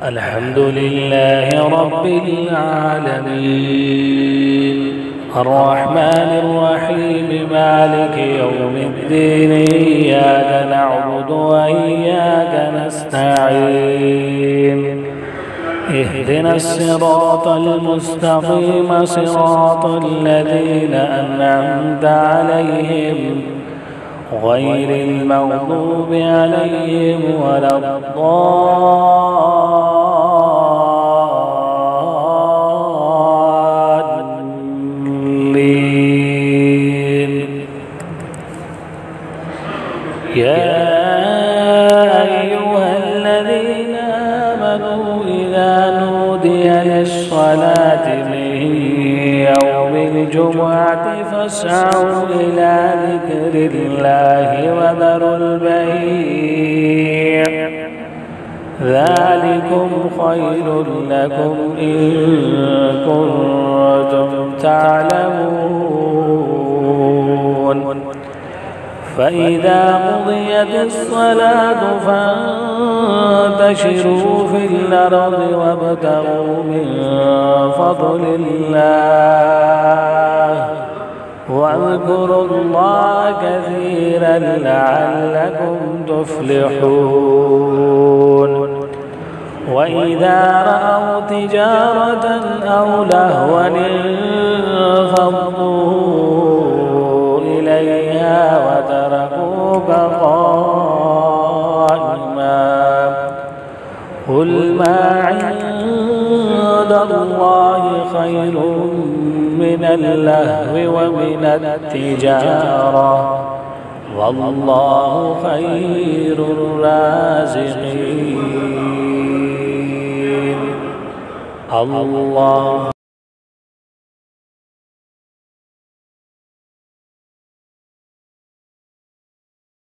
الحمد لله رب العالمين الرحمن الرحيم مالك يوم الدين إياك نعبد وإياك نستعين اهدنا الصراط المستقيم صراط الذين أنعمت عليهم غير المغضوب عليهم ولا الضالين. يا أيها الذين آمنوا إذا نودي للصلاة من يوم الجمعة فاسعوا إلى ذكر الله وذروا البيع ذلكم خير لكم إن كنتم تعلمون. فإذا قضيت الصلاة فانتشروا في الأرض وابتغوا من فضل الله واذكروا الله كثيرا لعلكم تفلحون. وإذا رأوا تجارة أو لهوا انفضوا إليها وتركوك قائما قل ما عند الله خير من اللهو ومن التجارة والله خير الرازقين. الله